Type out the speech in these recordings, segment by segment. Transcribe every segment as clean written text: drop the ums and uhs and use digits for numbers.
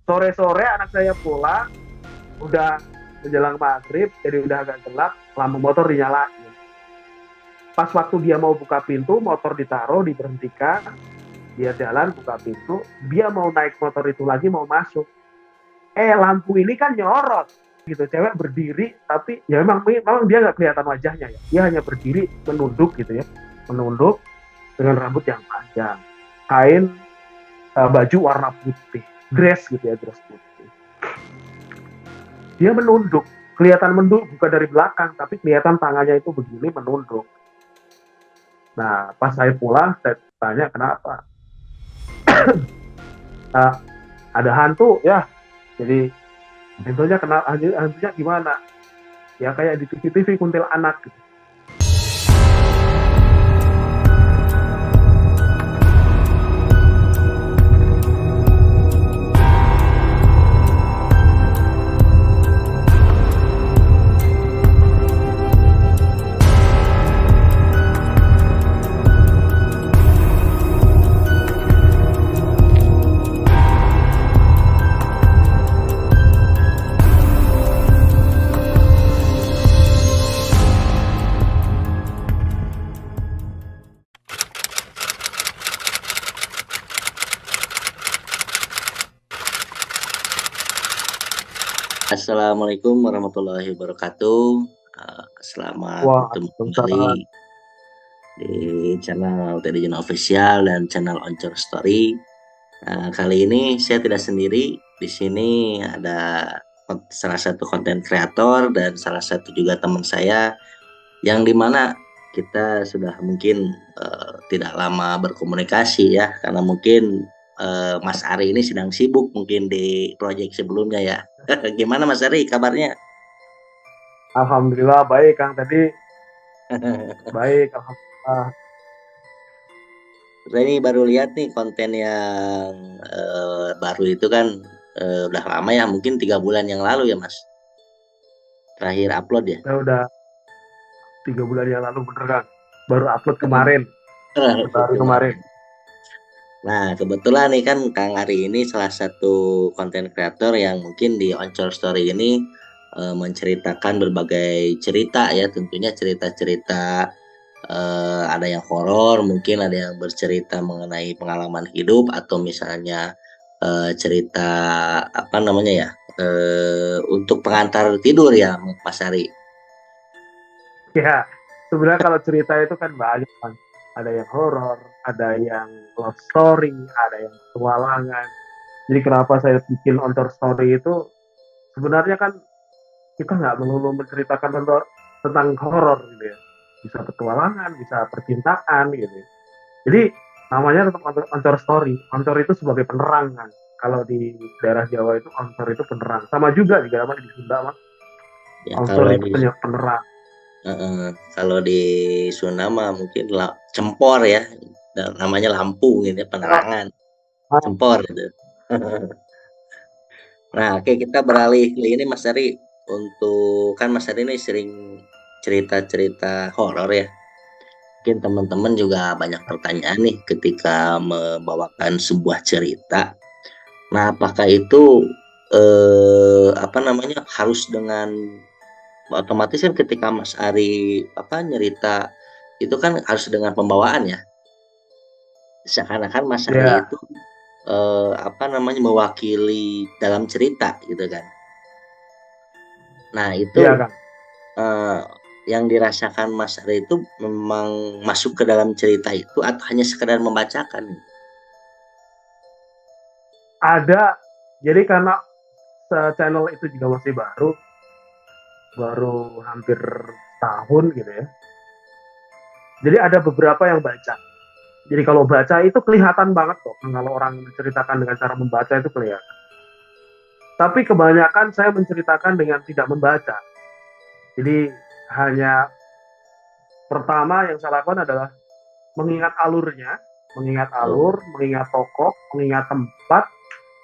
Sore-sore anak saya pulang, udah menjelang maghrib, jadi udah agak gelap, lampu motor dinyalain. Pas waktu dia mau buka pintu, motor ditaruh, diberhentikan, dia jalan buka pintu, dia mau naik motor itu lagi, mau masuk. Lampu ini kan nyorot gitu, cewek berdiri, tapi ya memang dia nggak kelihatan wajahnya ya, dia hanya berdiri menunduk gitu ya, menunduk dengan rambut yang panjang, kain baju warna putih, dress gitu ya, dress putih. Dia menunduk, kelihatan menunduk, bukan dari belakang, tapi kelihatan tangannya itu begini menunduk. Nah, pas saya pulang, saya tanya kenapa. Nah, ada hantu ya. Jadi hantunya kenal, hantunya gimana? Ya kayak di TV kuntilanak gitu. Assalamualaikum warahmatullahi wabarakatuh. Selamat bertemu kembali Waalaikumsalam. di channel Teddy Juna Official dan channel Oncor Story. Kali ini saya tidak sendiri. Di sini ada salah satu konten kreator dan salah satu juga teman saya yang dimana kita sudah mungkin tidak lama berkomunikasi ya, karena mungkin Mas Ari ini sedang sibuk mungkin di proyek sebelumnya ya. Gimana Mas Ari kabarnya? Alhamdulillah baik Kang tadi, baik alhamdulillah. Saya ini baru lihat nih konten yang baru itu kan, udah lama ya, mungkin 3 bulan yang lalu ya Mas, terakhir upload ya. Saya udah 3 bulan yang lalu bener Kang. Baru upload kemarin, baru kemarin. Nah kebetulan nih kan Kang Ari ini salah satu konten kreator yang mungkin di Oncor Story ini menceritakan berbagai cerita ya, tentunya cerita-cerita, ada yang horor, mungkin ada yang bercerita mengenai pengalaman hidup, atau misalnya cerita apa namanya ya, untuk pengantar tidur ya Mas Ari. Ya, sebenarnya kalau cerita itu kan banyak Kang. Ada yang horor, ada yang love story, ada yang petualangan. Jadi kenapa saya bikin Ontor Story itu sebenarnya kan kita nggak melulu menceritakan tentang horor gitu ya. Bisa petualangan, bisa percintaan gitu. Jadi namanya tetap Oncor Story. Oncor itu sebagai penerang kan. Kalau di daerah Jawa itu Oncor itu penerang. Sama juga di Garaman di Sunda mah. Ya Oncor kalau itu di penerang. kalau di Sunama mungkin cempor ya, namanya lampu gitu ya, penerangan cempor gitu. Nah, oke, kita beralih ke ini Mas Ari. Untuk kan Mas Ari ini sering cerita-cerita horor ya. Mungkin teman-teman juga banyak pertanyaan nih ketika membawakan sebuah cerita. Nah, apakah itu apa namanya, harus dengan otomatis kan ketika Mas Ari apa nyerita itu kan harus dengan pembawaan ya. Seakan-akan Mas Ari Ya, itu apa namanya, mewakili dalam cerita gitu kan. Nah, itu iya Kang. eh, yang dirasakan Mas Ari itu memang masuk ke dalam cerita itu atau hanya sekedar membacakan? Ada. Jadi karena channel itu juga masih baru, baru hampir tahun gitu ya. Jadi ada beberapa yang baca. Jadi kalau baca itu kelihatan banget kok. Kalau orang menceritakan dengan cara membaca itu kelihatan. Tapi kebanyakan saya menceritakan dengan tidak membaca. Jadi hanya pertama yang saya lakukan adalah mengingat alurnya, mengingat Oh, alur, mengingat tokoh, mengingat tempat,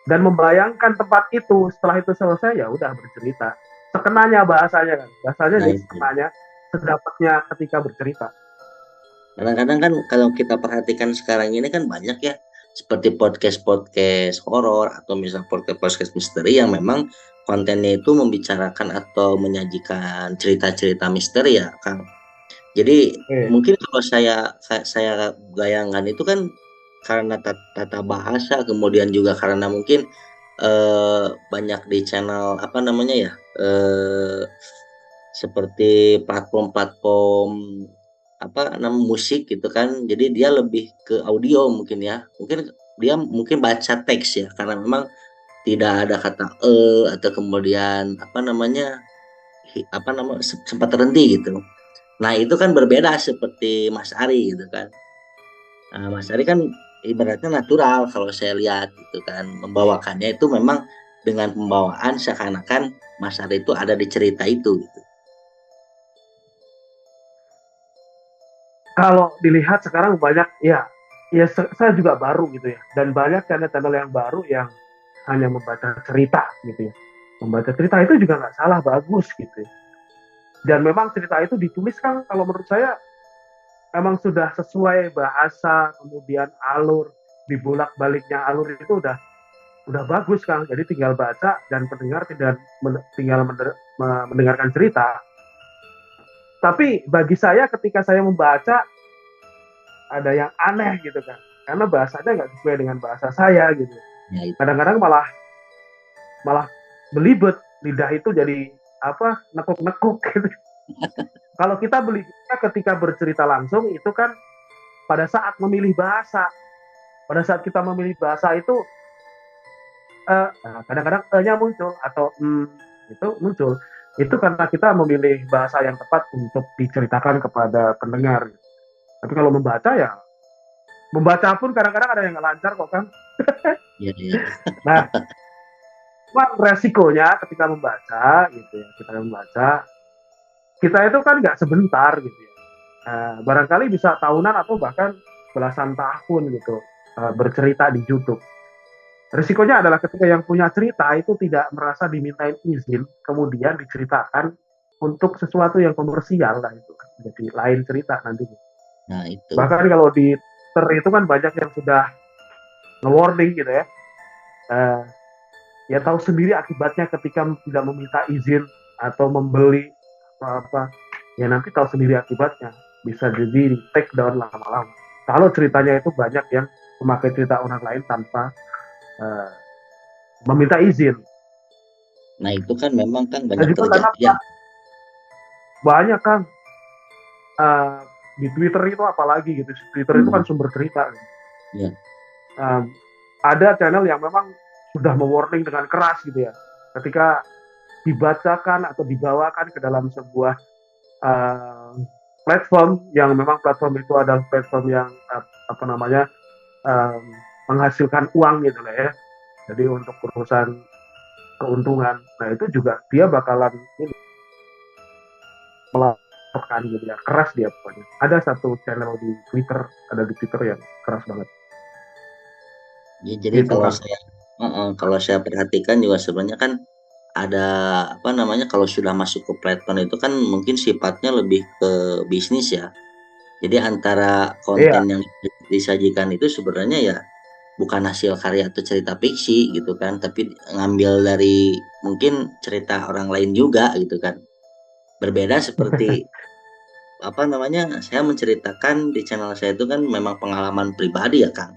dan membayangkan tempat itu. Setelah itu selesai ya udah bercerita. Sekenanya bahasanya kan, bahasanya nah jadi itu. sekenanya, sedapatnya ketika bercerita. Kadang-kadang kan kalau kita perhatikan sekarang ini kan banyak ya seperti podcast-podcast horor atau misal podcast-podcast misteri yang memang kontennya itu membicarakan atau menyajikan cerita-cerita misteri ya, Kang. Jadi Oke. mungkin kalau saya bayangkan itu kan karena tata bahasa, kemudian juga karena mungkin banyak di channel apa namanya ya, seperti platform-platform apa nama musik gitu kan. Jadi dia lebih ke audio mungkin ya. Mungkin dia mungkin baca teks ya karena memang tidak ada kata atau kemudian apa namanya apa nama sempat terhenti gitu. Nah, itu kan berbeda seperti Mas Ari gitu kan. Nah, Mas Ari kan ibaratnya natural kalau saya lihat gitu kan. Membawakannya itu memang dengan pembawaan seakan-akan Mas Ari itu ada di cerita itu gitu. Kalau dilihat sekarang banyak ya, ya saya juga baru gitu ya, dan banyak channel-channel yang baru yang hanya membaca cerita gitu ya. Membaca cerita itu juga nggak salah, bagus gitu ya. Dan memang cerita itu ditulis kan kalau menurut saya memang sudah sesuai bahasa, kemudian alur, dibolak-baliknya alur itu udah bagus Kang. Jadi tinggal baca dan pendengar tidak tinggal mendengarkan cerita. Tapi bagi saya ketika saya membaca ada yang aneh gitu kan. Karena bahasanya nggak sesuai dengan bahasa saya gitu. Ya itu. Kadang-kadang malah malah belibet, lidah itu jadi apa, nekuk-nekuk gitu. Kalau kita beli ketika bercerita langsung itu kan pada saat memilih bahasa, pada saat kita memilih bahasa itu kadang-kadang nya muncul atau itu muncul. Itu karena kita memilih bahasa yang tepat untuk diceritakan kepada pendengar. Tapi kalau membaca ya, membaca pun kadang-kadang ada yang nggak lancar kok kan. Ya, ya. Nah, resikonya ketika membaca gitu ya, kita membaca, kita itu kan nggak sebentar gitu ya. Barangkali bisa tahunan atau bahkan belasan tahun gitu bercerita di YouTube. Risikonya adalah ketika yang punya cerita itu tidak merasa dimintain izin, kemudian diceritakan untuk sesuatu yang komersial, lah itu jadi lain cerita nantinya. Nah, itu. Bahkan kalau di Twitter itu kan banyak yang sudah nge-warning gitu ya. Uh, ya tahu sendiri akibatnya ketika tidak meminta izin atau membeli apa, ya nanti tahu sendiri akibatnya. Bisa jadi di take down lama-lama. Kalau ceritanya itu banyak yang memakai cerita orang lain tanpa uh, meminta izin. Nah, itu kan memang kan Dan banyak juga karena terjadi ya. banyak kan uh, di Twitter itu apalagi gitu. Twitter itu kan sumber cerita. Ya. Um, ada channel yang memang sudah mewarning dengan keras gitu ya. Ketika dibacakan atau dibawakan ke dalam sebuah uh, platform yang memang platform itu adalah platform yang apa namanya um, menghasilkan uang gitu lah ya. Jadi untuk urusan keuntungan, nah itu juga dia bakalan ini melaporkan gitu ya, keras dia pokoknya. Ada satu channel di Twitter, ada di Twitter yang keras banget. Ya, jadi Gitu kalau kan. saya perhatikan juga sebenarnya kan ada apa namanya kalau sudah masuk ke platform itu kan mungkin sifatnya lebih ke bisnis ya. Jadi antara Iya, konten yang disajikan itu sebenarnya ya bukan hasil karya atau cerita fiksi gitu kan, tapi ngambil dari mungkin cerita orang lain juga gitu kan. Berbeda seperti apa namanya saya menceritakan di channel saya itu kan memang pengalaman pribadi ya Kang.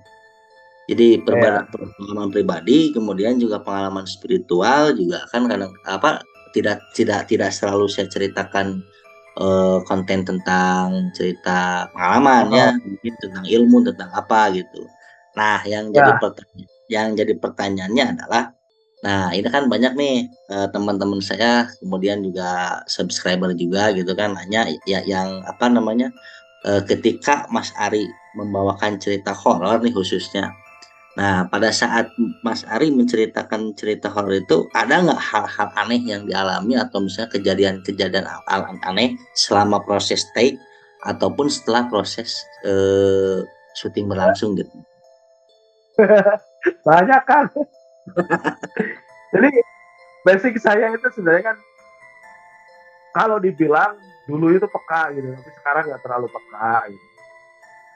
Jadi iya, pengalaman pribadi, kemudian juga pengalaman spiritual juga kan kadang apa tidak selalu saya ceritakan konten tentang cerita pengalaman ya, oh, mungkin tentang ilmu tentang apa gitu. Nah, ya, yang jadi pertanyaannya adalah, nah ini kan banyak nih teman-teman saya, kemudian juga subscriber juga gitu kan, nanya ya yang apa namanya ketika Mas Ari membawakan cerita horor nih khususnya. Nah, pada saat Mas Ari menceritakan cerita horor itu, ada nggak hal-hal aneh yang dialami atau misalnya kejadian-kejadian aneh selama proses take ataupun setelah proses syuting berlangsung gitu? banyak kan. Jadi basic saya itu sebenarnya kan kalau dibilang dulu itu peka gitu, tapi sekarang nggak terlalu peka gitu.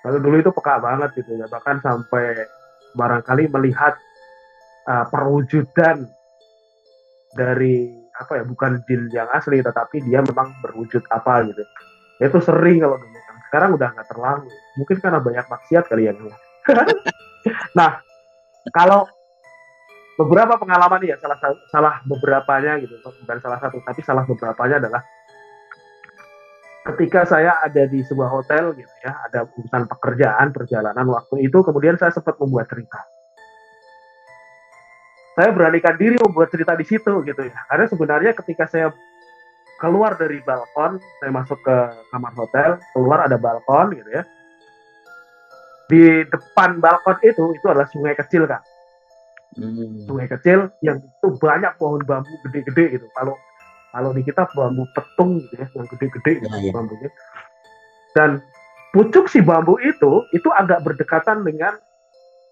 Kalau dulu itu peka banget gitu ya, bahkan sampai barangkali melihat perwujudan dari apa ya, bukan jin yang asli tetapi dia memang berwujud apa gitu. Itu sering kalau dulu kan. Sekarang udah nggak terlalu. Mungkin karena banyak maksiat kali ya. Nah, kalau beberapa pengalaman ya, salah beberapanya gitu, bukan salah satu tapi salah beberapanya adalah ketika saya ada di sebuah hotel gitu ya, ada urusan pekerjaan perjalanan waktu itu, kemudian saya sempat membuat cerita. Saya beranikan diri membuat cerita di situ gitu ya, karena sebenarnya ketika saya keluar dari balkon, saya masuk ke kamar hotel, keluar ada balkon gitu ya, di depan balkon itu adalah sungai kecil kan, sungai kecil yang itu banyak pohon bambu gede-gede gitu. Kalau di kita bambu petung gitu ya, yang gede-gede gitu bambunya. Dan pucuk si bambu itu agak berdekatan dengan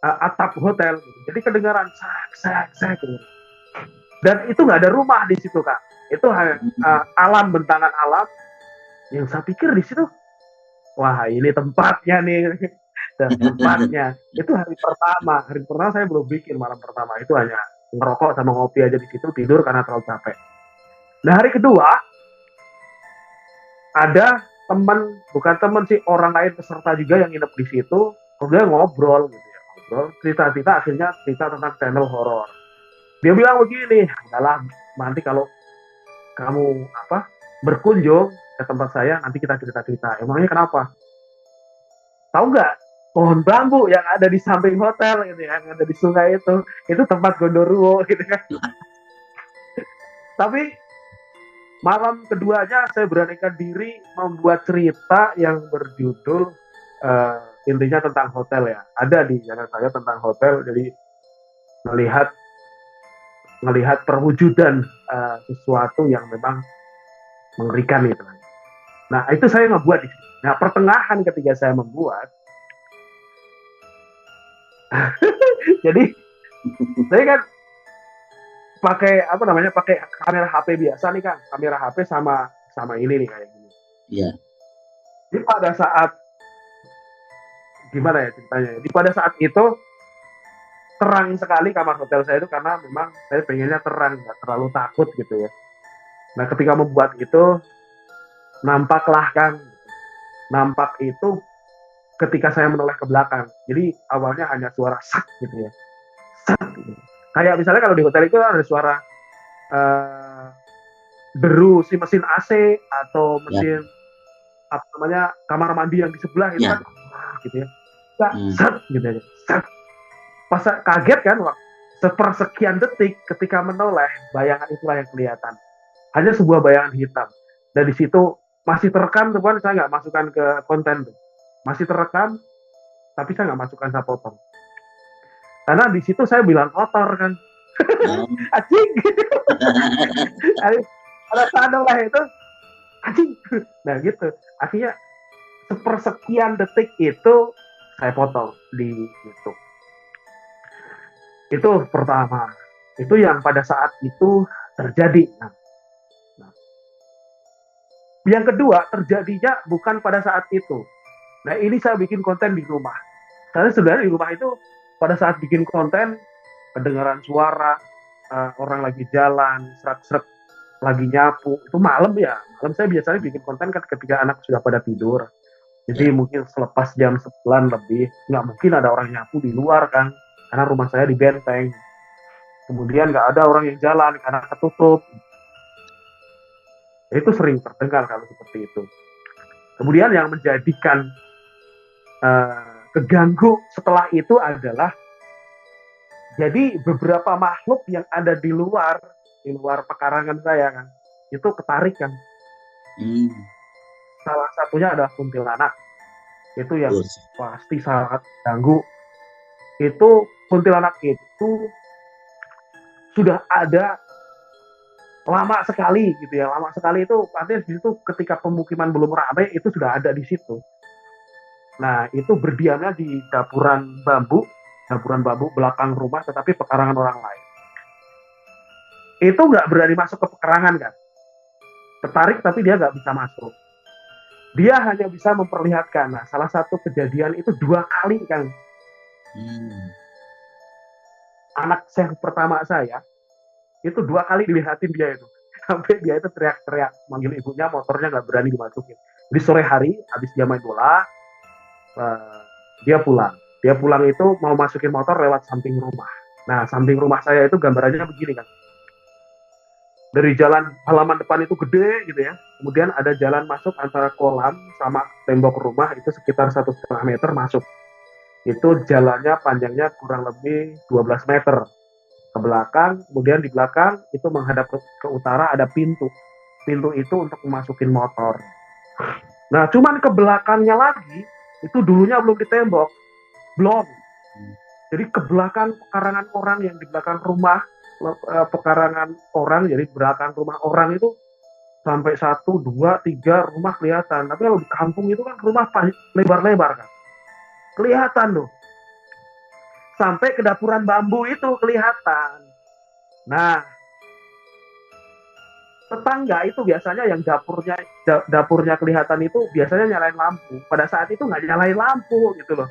atap hotel gitu. Jadi kedengaran sak gitu. Dan itu nggak ada rumah di situ kan. Itu alam, bentangan alam. Yang saya pikir di situ, wah ini tempatnya nih. Dan tempatnya itu hari pertama saya belum bikin, malam pertama itu hanya ngerokok sama ngopi aja di situ, tidur karena terlalu capek. Nah hari kedua ada bukan teman sih, orang lain peserta juga yang nginep di situ, kemudian ngobrol gitu ya, ngobrol cerita akhirnya cerita tentang channel horor. Dia bilang begini, adalah nanti kalau kamu berkunjung ke tempat saya, nanti kita cerita. Emangnya kenapa? Tahu nggak, pohon bambu yang ada di samping hotel gitu ya, yang ada di sungai itu tempat Gondoruo gitu kan. Tapi malam keduanya saya beranikan diri membuat cerita yang berjudul intinya tentang hotel ya. Ada di channel saya tentang hotel, jadi melihat perwujudan sesuatu yang memang mengerikan gitu. Nah itu saya ngebuat di sini. Nah pertengahan ketika saya membuat, jadi saya kan pakai pakai kamera HP biasa nih kan, kamera HP sama ini nih kayak gini. Iya. Jadi pada saat gimana ya ceritanya? Jadi pada saat itu terang sekali kamar hotel saya itu, karena memang saya pengennya terang, nggak terlalu takut gitu ya. Nah ketika membuat itu nampak itu ketika saya menoleh ke belakang. Jadi awalnya hanya suara sak gitu ya, sak gitu. Kayak misalnya kalau di hotel itu ada suara deru si mesin AC atau mesin kamar mandi yang di sebelah itu kan gitu ya, sak gitu ya, sak. Pas kaget kan, sepersekian detik ketika menoleh, bayangan itulah yang kelihatan. Hanya sebuah bayangan hitam. Dan di situ masih terekam, teman, saya nggak masukkan ke konten tuh. Masih terekam, tapi saya nggak masukkan, saya potong. Karena di situ saya bilang kotor kan. Anjing. Pada saat noleh itu, anjing. Nah gitu. Akhirnya sepersekian detik itu saya potong di YouTube. Itu pertama. Itu yang pada saat itu terjadi. Nah, yang kedua terjadinya bukan pada saat itu. Nah ini saya bikin konten di rumah. Karena sebenarnya di rumah itu pada saat bikin konten, kedengaran suara orang lagi jalan, seret-seret lagi nyapu. Itu malam ya. Malam saya biasanya bikin konten kan ketika anak sudah pada tidur. Jadi mungkin selepas jam 9 lebih, nggak mungkin ada orang nyapu di luar kan. Karena rumah saya di benteng. Kemudian nggak ada orang yang jalan karena ketutup. Itu sering terdengar kalau seperti itu. Kemudian yang menjadikan keganggu setelah itu adalah, jadi beberapa makhluk yang ada di luar pekarangan saya kan, itu ketarik kan. Salah satunya adalah kuntilanak. Itu yang pasti sangat ganggu. Itu kuntilanak itu sudah ada lama sekali gitu ya. Lama sekali itu artinya di situ ketika pemukiman belum ramai itu sudah ada di situ. Nah, itu berdiamnya di dapuran bambu belakang rumah, tetapi pekarangan orang lain. Itu nggak berani masuk ke pekarangan kan. Tertarik tapi dia nggak bisa masuk. Dia hanya bisa memperlihatkan. Nah, salah satu kejadian itu 2 kali kan. anak pertama saya itu 2 kali dilihatin dia itu sampai dia itu teriak-teriak manggil ibunya, motornya nggak berani dimasukin. Di sore hari habis dia main bola, uh, dia pulang itu mau masukin motor lewat samping rumah. Nah, samping rumah saya itu gambarannya begini kan, dari jalan halaman depan itu gede gitu ya, kemudian ada jalan masuk antara kolam sama tembok rumah itu sekitar 1,5 meter masuk. Itu jalannya panjangnya kurang lebih 12 meter ke belakang, kemudian di belakang itu menghadap ke utara ada pintu itu untuk memasukin motor. Nah, cuman ke belakangnya lagi itu dulunya belum ditembok, belum. Jadi ke belakang pekarangan orang yang di belakang rumah, pekarangan orang, jadi belakang rumah orang itu sampai 1, 2, 3 rumah kelihatan. Tapi kalau di kampung itu kan rumah lebar-lebar kan, kelihatan loh. Sampai ke dapuran bambu itu kelihatan. Nah, tetangga itu biasanya yang dapurnya kelihatan itu biasanya nyalain lampu. Pada saat itu nggak nyalain lampu gitu loh.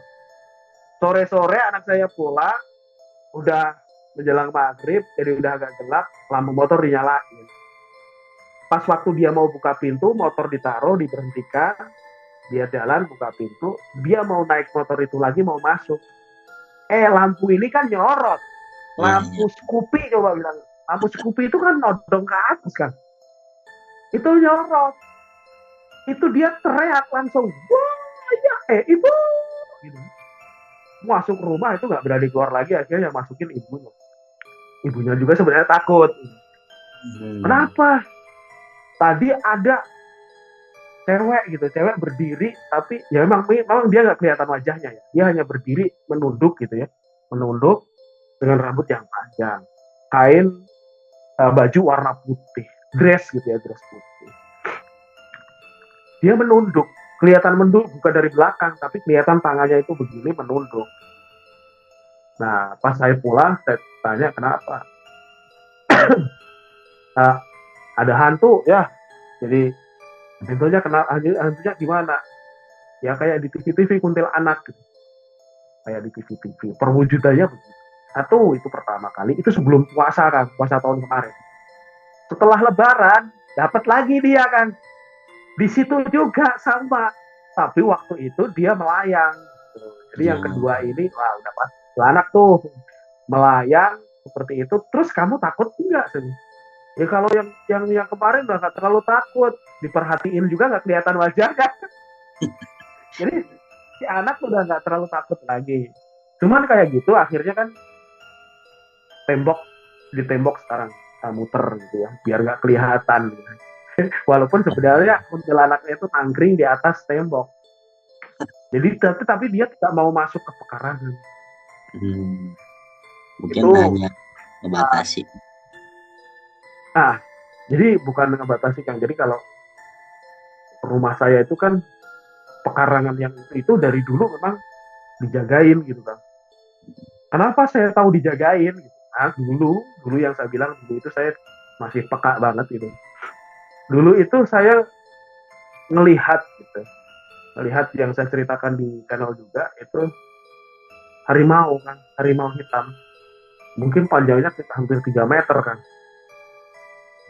Sore-sore anak saya pulang, udah menjelang maghrib, jadi udah agak gelap, lampu motor dinyalain. Pas waktu dia mau buka pintu, motor ditaruh, diberhentikan, dia jalan buka pintu, dia mau naik motor itu lagi, mau masuk. Lampu ini kan nyorot. Lampu Scoopy coba bilang. Lampu Scoopy itu kan nodong ke atas kan. Itu nyorot. Itu dia teriak langsung. Wah, ya, ibu. Gitu. Masuk rumah itu nggak berani keluar lagi, akhirnya yang masukin ibunya. Ibunya juga sebenarnya takut. Kenapa? Tadi ada cewek gitu, cewek berdiri, tapi ya memang dia nggak kelihatan wajahnya ya. Dia hanya berdiri menunduk gitu ya, menunduk dengan rambut yang panjang, kain baju warna putih, dress gitu ya, dress putih. Dia menunduk, kelihatan menunduk bukan dari belakang, tapi kelihatan tangannya itu begini menunduk. Nah, pas saya pulang, saya tanya kenapa. Ada hantu ya, jadi hantunya gimana? Ya kayak di TV-TV kuntilanak gitu. Kayak di TV-TV. Perwujudannya begitu. Itu pertama kali. Itu sebelum puasa kan, puasa tahun kemarin. Setelah Lebaran, dapat lagi dia kan. Di situ juga sama. Tapi waktu itu dia melayang. Jadi yang kedua ini, wah udah pasti anak tuh melayang seperti itu. Terus kamu takut enggak sih? Ya kalau yang kemarin udah nggak terlalu takut, diperhatiin juga nggak kelihatan wajahnya. Jadi si anak udah nggak terlalu takut lagi. Cuman kayak gitu akhirnya kan di tembok sekarang muter gitu ya, biar nggak kelihatan. Gitu. Walaupun sebenarnya kuntilanaknya itu nangkring di atas tembok. Jadi tapi dia tidak mau masuk ke pekarangan. Mungkin itu hanya membatasi. Jadi bukan membatasi Kang. Jadi kalau rumah saya itu kan pekarangan yang itu dari dulu memang dijagain gitu kan. Kenapa saya tahu dijagain? Gitu. Nah, dulu yang saya bilang dulu itu saya masih peka banget gitu. Dulu itu saya ngelihat yang saya ceritakan di channel juga itu harimau hitam. Mungkin panjangnya hampir 3 meter kan.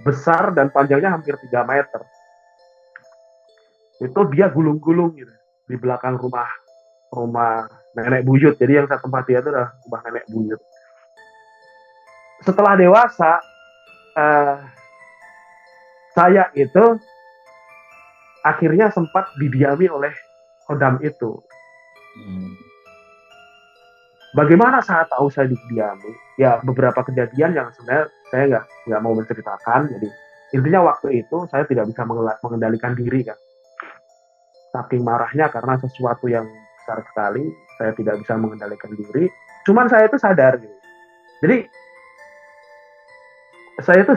Besar dan panjangnya hampir 3 meter. Itu dia gulung-gulung gitu di belakang rumah nenek buyut. Jadi yang saya tempati itu adalah rumah nenek buyut. Setelah dewasa, saya itu akhirnya sempat didiami oleh kodam itu. Bagaimana saya tahu saya didiami? Ya beberapa kejadian yang sebenarnya saya nggak mau menceritakan. Jadi intinya waktu itu saya tidak bisa mengendalikan diri kan. Saking marahnya karena sesuatu yang besar sekali, saya tidak bisa mengendalikan diri. Cuman saya itu sadar gitu. Jadi saya itu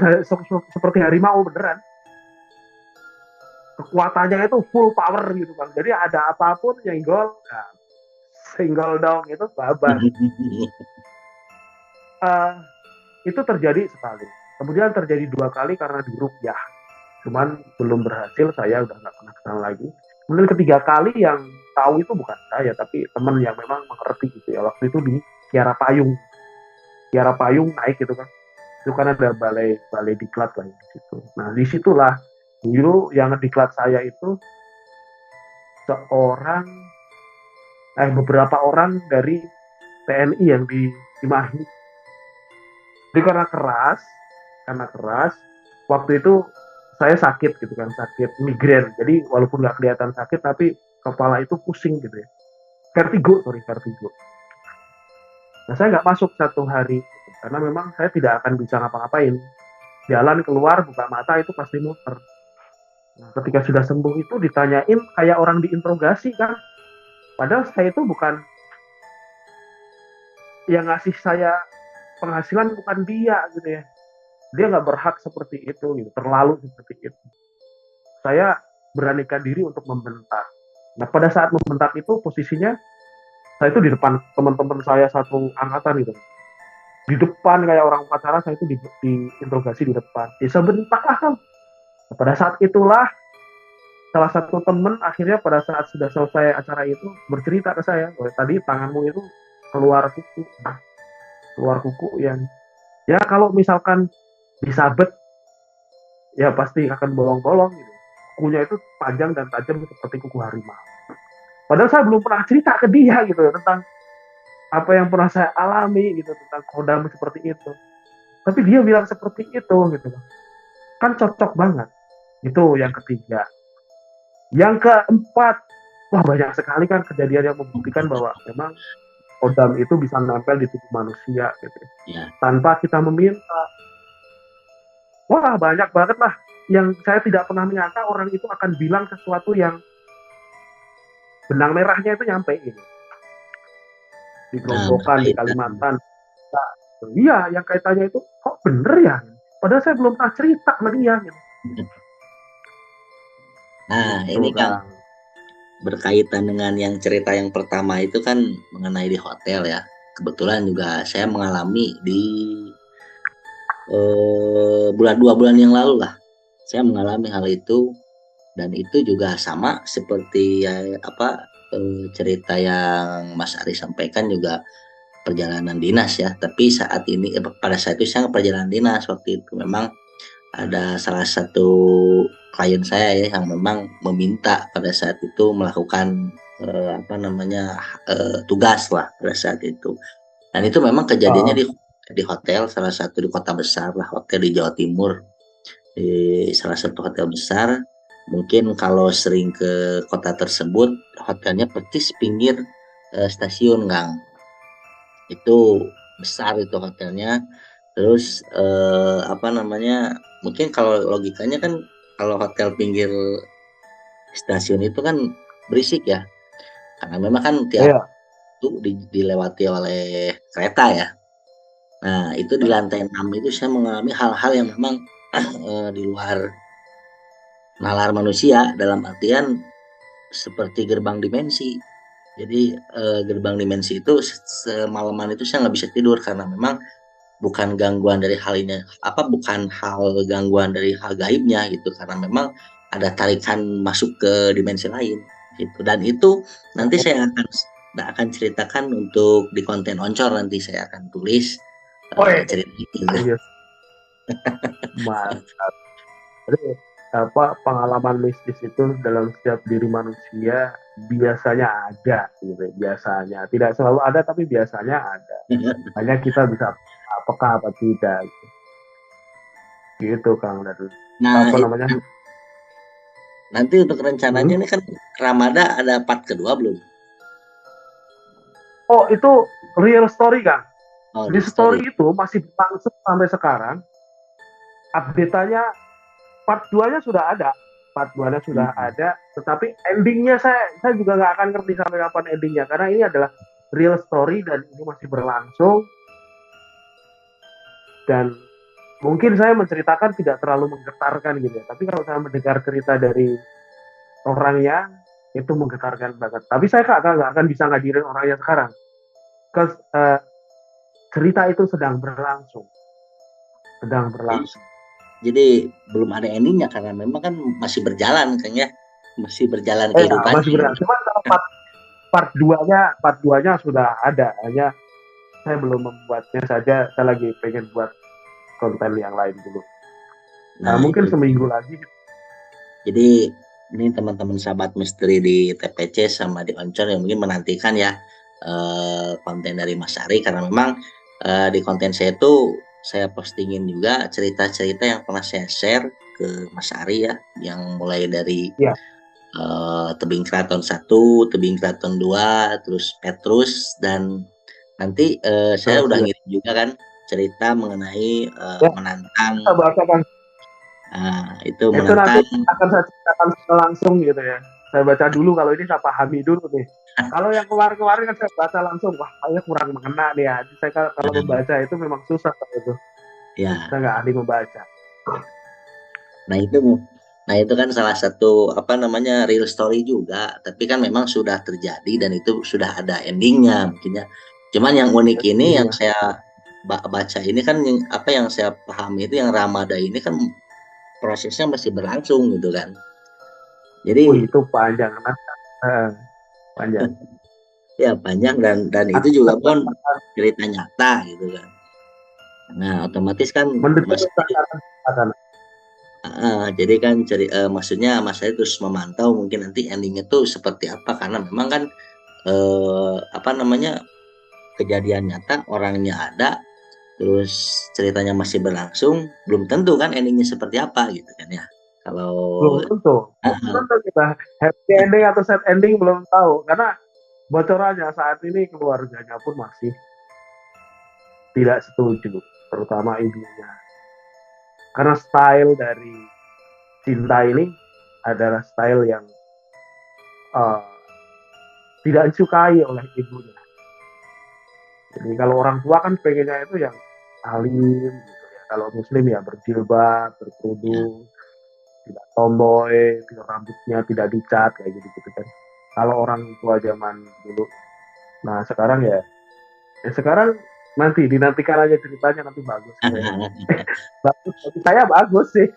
seperti harimau beneran. Kekuatannya itu full power gitu kan. Jadi ada apapun nyenggol, single dong itu babar. Itu terjadi sekali. Kemudian terjadi 2 kali karena diruqyah. Cuman belum berhasil, saya udah nggak pernah kesana lagi. Kemudian ketiga kali yang tahu itu bukan saya, tapi teman yang memang mengerti gitu ya. Waktu itu di Kiara Payung Kiara Payung naik gitu kan. Itu kan ada balai diklat lah di situ. Nah disitulah dulu yang diklat saya itu beberapa orang dari TNI yang di Cimahi. Jadi karena keras, waktu itu saya sakit gitu kan, sakit migrain. Jadi walaupun nggak kelihatan sakit, tapi kepala itu pusing gitu ya. Vertigo. Nah saya nggak masuk 1 hari, gitu, karena memang saya tidak akan bisa ngapa-ngapain. Jalan keluar, buka mata itu pasti muter. Nah, ketika sudah sembuh itu ditanyain kayak orang diinterogasi kan. Padahal saya itu bukan yang ngasih saya penghasilan, bukan dia gitu ya. Dia nggak berhak seperti itu gitu, terlalu seperti itu. Saya beranikan diri untuk membentak. Nah pada saat membentak itu posisinya saya itu di depan teman-teman saya satu angkatan gitu. Di depan kayak orang pacaran, saya itu diinterogasi di depan. Bisa bentak lah kan. Nah, pada saat itulah salah satu teman akhirnya pada saat sudah selesai acara itu bercerita ke saya, tadi tanganmu itu keluar kuku yang ya kalau misalkan disabet ya pasti akan bolong-bolong gitu. Kukunya itu panjang dan tajam seperti kuku harimau. Padahal saya belum pernah cerita ke dia gitu tentang apa yang pernah saya alami gitu, tentang kodam seperti itu. Tapi dia bilang seperti itu gitu. Kan cocok banget. Itu yang ketiga. Yang keempat, wah banyak sekali kan kejadian yang membuktikan bahwa memang kodam itu bisa nempel di tubuh manusia gitu. Ya. Tanpa kita meminta. Wah banyak banget lah yang saya tidak pernah menyangka orang itu akan bilang sesuatu yang benang merahnya itu nyampe gitu. Di Gerobokan, di Kalimantan. Nah, iya, yang kaitannya itu kok bener ya? Padahal saya belum pernah cerita sama dia gitu. Nah, ini kan berkaitan dengan yang cerita yang pertama itu kan mengenai di hotel ya. Kebetulan juga saya mengalami di bulan 2 bulan yang lalu lah. Saya mengalami hal itu, dan itu juga sama seperti cerita yang Mas Ari sampaikan, juga perjalanan dinas ya. Tapi saat ini pada saat itu saya perjalanan dinas waktu itu memang ada salah satu klien saya ya yang memang meminta pada saat itu melakukan tugas lah pada saat itu. Dan itu memang kejadiannya di hotel, salah satu di kota besar lah, hotel di Jawa Timur, di salah satu hotel besar. Mungkin kalau sering ke kota tersebut, hotelnya persis pinggir stasiun Kang. Itu besar itu hotelnya. Terus mungkin kalau logikanya kan kalau hotel pinggir stasiun itu kan berisik ya, karena memang kan tiap itu dilewati oleh kereta ya. Nah itu di lantai 6 itu saya mengalami hal-hal yang memang di luar nalar manusia, dalam artian seperti gerbang dimensi. Jadi gerbang dimensi itu semalaman itu saya nggak bisa tidur karena memang bukan gangguan dari bukan hal gangguan dari hal gaibnya gitu, karena memang ada tarikan masuk ke dimensi lain gitu. Dan itu nanti saya akan ceritakan untuk di konten Oncor, nanti saya akan tulis cerita itu. Mantap. Jadi pengalaman mistis itu dalam setiap diri manusia biasanya ada gitu. Biasanya tidak selalu ada, tapi biasanya ada. Hanya kita bisa apakah apa tidak gitu Kang. Nah, nanti untuk rencananya ini kan Ramadan ada part kedua belum? Oh itu real story Kang. Di story itu masih berlangsung sampai sekarang. Update-nya part 2-nya sudah ada. Tetapi endingnya saya juga nggak akan ngerti sampai kapan endingnya, karena ini adalah real story dan ini masih berlangsung. Dan mungkin saya menceritakan tidak terlalu menggetarkan gitu ya, tapi kalau saya mendengar cerita dari orangnya itu menggetarkan banget. Tapi saya nggak akan bisa ngadirin orangnya sekarang, because cerita itu sedang berlangsung. Jadi belum ada endingnya karena memang kan masih berjalan kan ya, masih berjalan kehidupan. Masih berjalan. Cuma part 2-nya sudah ada, hanya saya belum membuatnya saja, saya lagi pengen buat konten yang lain dulu. Nah, Nah, mungkin itu. seminggu lagi. Jadi ini teman-teman sahabat misteri di TPC sama di Oncor yang mungkin menantikan ya konten dari Mas Ari, karena memang di konten saya itu saya postingin juga cerita-cerita yang pernah saya share ke Mas Ari ya, yang mulai dari Ya, Tebing Keraton 1, Tebing Keraton 2, terus Petrus, dan nanti saya terus udah ya. ngirim juga kan cerita mengenai Ya, menantang, kita bacakan. itu Itu nanti menantang. akan saya ceritakan langsung gitu ya. Saya baca dulu, kalau ini saya pahami dulu nih. Kalau yang kemarin-kemarin kan saya baca langsung, wah kayaknya kurang mengena nih ya. Saya kalau membaca itu memang susah itu. Ya, Saya nggak ahli membaca. nah itu, kan salah satu apa namanya real story juga, tapi kan memang sudah terjadi dan itu sudah ada endingnya mungkin ya. Cuman yang unik ini yang Iya. saya baca ini kan apa yang saya pahami itu yang Ramada ini kan prosesnya masih berlangsung gitu kan. Wih, Jadi itu panjang kan? Panjang. ya panjang, dan itu juga pun cerita nyata gitu kan. Nah otomatis kan Mas, Mendesak akan. jadi kan maksudnya Mas saya terus memantau mungkin nanti endingnya tuh seperti apa, karena memang kan apa namanya kejadian nyata, orangnya ada, terus ceritanya masih berlangsung, belum tentu kan endingnya seperti apa gitu kan ya. Kalau Belum tentu. Belum uh, tentu kita happy ending atau sad ending belum tahu. Karena bocorannya saat ini keluarganya pun masih tidak setuju, terutama ibunya. Karena style dari cinta ini adalah style yang uh, tidak disukai oleh ibunya. Jadi kalau orang tua kan pengennya itu yang alim gitu ya. Kalau muslim ya berjilbab, ya, berkerudung, tidak tomboy, tidak rambutnya tidak dicat kayak gitu kan. Kalau orang tua zaman dulu. Nah sekarang ya sekarang nanti dinantikan aja ceritanya, nanti bagus gitu ya. Bagus, bagi saya bagus sih.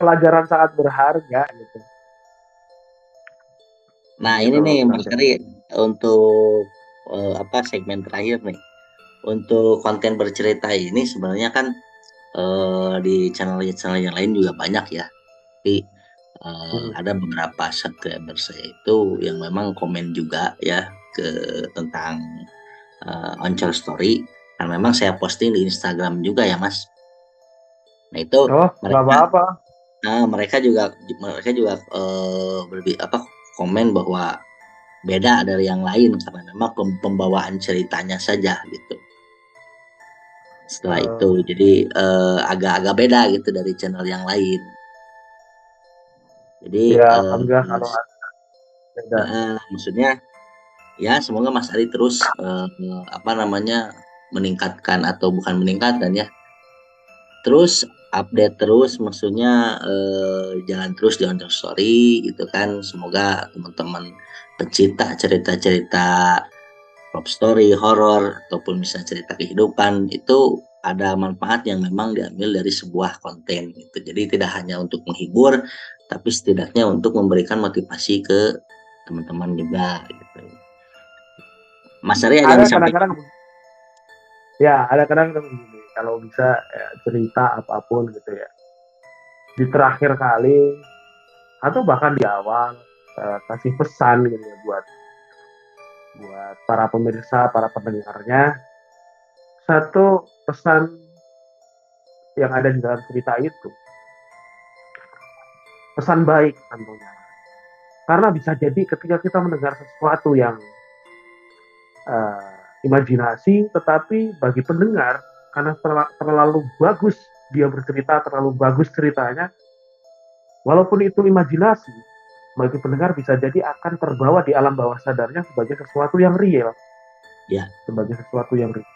Pelajaran sangat berharga gitu. nah ini Gitu loh nih Mas. Mas Ari, untuk apa segmen terakhir nih, untuk konten bercerita ini sebenarnya kan di channel-channel yang lain juga banyak ya, tapi Hmm. ada beberapa subscriber saya itu yang memang komen juga ya ke tentang Oncol Story, dan memang saya posting di Instagram juga ya Mas. Nah itu Oh, nggak mereka, apa-apa. mereka juga apa komen bahwa beda dari yang lain karena memang pembawaan ceritanya saja gitu. Setelah itu Eh, jadi agak-agak beda gitu dari channel yang lain. Jadi ya, alhamdulillah kalau ada. maksudnya ya semoga Mas Ari terus apa namanya meningkatkan, atau bukan meningkatkan ya, terus update terus, maksudnya jalan terus di Oncom Story gitu kan. Semoga teman-teman pecinta cerita-cerita love story, horor, ataupun misalnya cerita kehidupan itu ada manfaat yang memang diambil dari sebuah konten gitu. Jadi tidak hanya untuk menghibur, tapi setidaknya untuk memberikan motivasi ke teman-teman juga gitu. Mas Ari ada yang Ada disampaikan? kadang-kadang, ya ada kadang-kadang begini. Kalau bisa ya, cerita apapun gitu ya. Di terakhir kali atau bahkan di awal kasih pesan gitu ya buat buat para pemirsa, para pendengarnya. Satu pesan yang ada di dalam cerita itu, pesan baik tentunya. Karena bisa jadi ketika kita mendengar sesuatu yang imajinasi, tetapi bagi pendengar karena terlalu bagus dia bercerita, terlalu bagus ceritanya, walaupun itu imajinasi, bagi pendengar bisa jadi akan terbawa di alam bawah sadarnya sebagai sesuatu yang real, Ya, sebagai sesuatu yang real.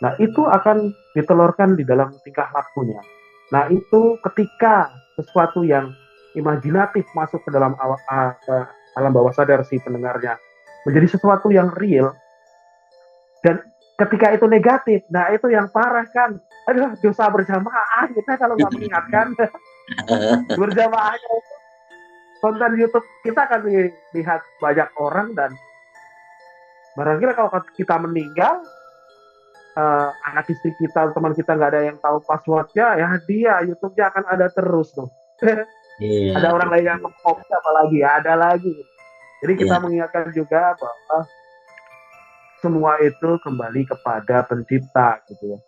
Nah, itu akan ditelurkan di dalam tingkah lakunya. Nah, itu ketika sesuatu yang imajinatif masuk ke dalam ke alam bawah sadar si pendengarnya menjadi sesuatu yang real, dan ketika itu negatif, nah itu yang parah kan. Aduh, dosa berjamaah kita kalau nggak mengingatkan. Berjamaahnya konten YouTube kita akan dilihat banyak orang, dan barangkali kalau kita meninggal, anak istri kita, teman kita nggak ada yang tahu passwordnya, ya dia YouTube-nya akan ada terus tuh. Iya, Ada orang lain yang betul. mengcopy apalagi, ada lagi. Jadi kita Iya, mengingatkan juga bahwa semua itu kembali kepada pencipta gitu ya.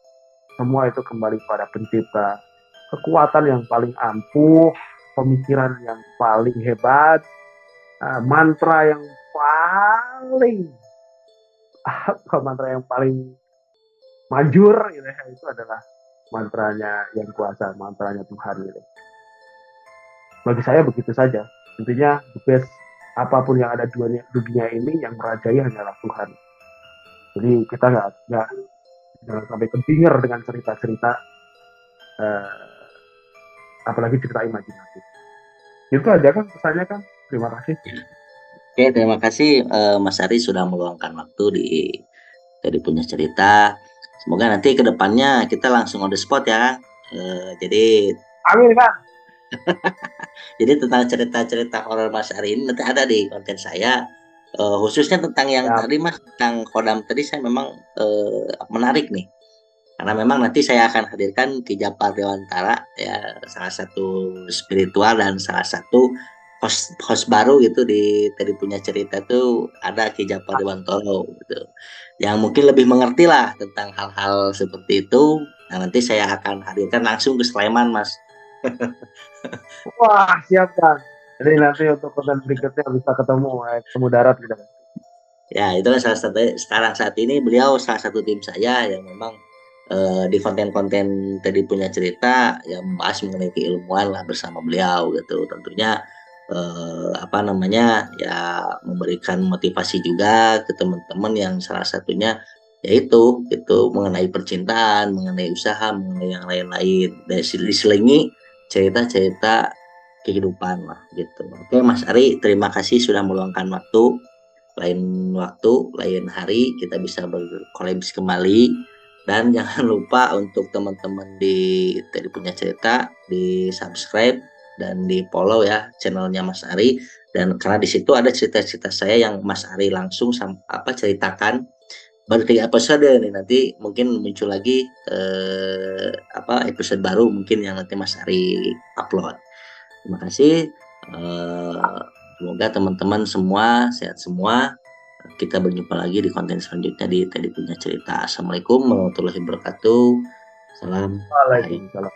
Semua itu kembali kepada pencipta. Kekuatan yang paling ampuh, pemikiran yang paling hebat, mantra yang paling mantra yang paling manjur gitu ya, itu adalah mantranya yang kuasa, mantranya Tuhan gitu. Bagi saya begitu saja. Intinya the best apapun yang ada di dunia ini yang merajai hanyalah Tuhan. Jadi kita nggak jangan sampai keblinger dengan cerita-cerita eh, apalagi cerita imajinatif. Itu aja kan pesannya kan. Terima kasih. oke, terima kasih Mas Ari sudah meluangkan waktu di punya cerita. Semoga nanti ke depannya kita langsung on the spot ya. Jadi Amin kan. tentang cerita-cerita horor Mas Ari ini nanti ada di konten saya. Khususnya tentang yang Ya, tadi Mas, tentang kodam tadi saya memang menarik nih. Karena memang nanti saya akan hadirkan Ki Japar Dewantara ya, salah satu spiritual dan salah satu host baru gitu di tadi punya cerita tuh ada Ki Japar Dewantara gitu. Yang mungkin lebih mengerti lah tentang hal-hal seperti itu. Nah, nanti saya akan hadirkan langsung ke Sleman, Mas. wah siap kan. Jadi nanti untuk konten berikutnya bisa ketemu darat gitu. Ya, itulah salah satu sekarang saat ini beliau salah satu tim saya yang memang di konten-konten tadi punya cerita yang membahas mengenai keilmuan lah bersama beliau gitu. Tentunya apa namanya ya memberikan motivasi juga ke teman-teman yang salah satunya yaitu itu mengenai percintaan, mengenai usaha, mengenai yang lain-lain. Dan diselingi cerita-cerita kehidupan lah gitu. Oke, Mas Ari, terima kasih sudah meluangkan waktu. Lain waktu, lain hari kita bisa berkolaborasi kembali. Dan jangan lupa untuk teman-teman di tadi punya cerita di subscribe dan di follow ya channelnya Mas Ari. Dan karena di situ ada cerita-cerita saya yang Mas Ari langsung ceritakan baru 3 episode nih, nanti mungkin muncul lagi episode baru mungkin yang nanti Mas Ari upload. Terima kasih. Eh, Semoga teman-teman semua sehat semua. Kita berjumpa lagi di konten selanjutnya di Tadi Punya Cerita. Assalamualaikum warahmatullahi wabarakatuh. Salam. Bye. Waalaikumsalam.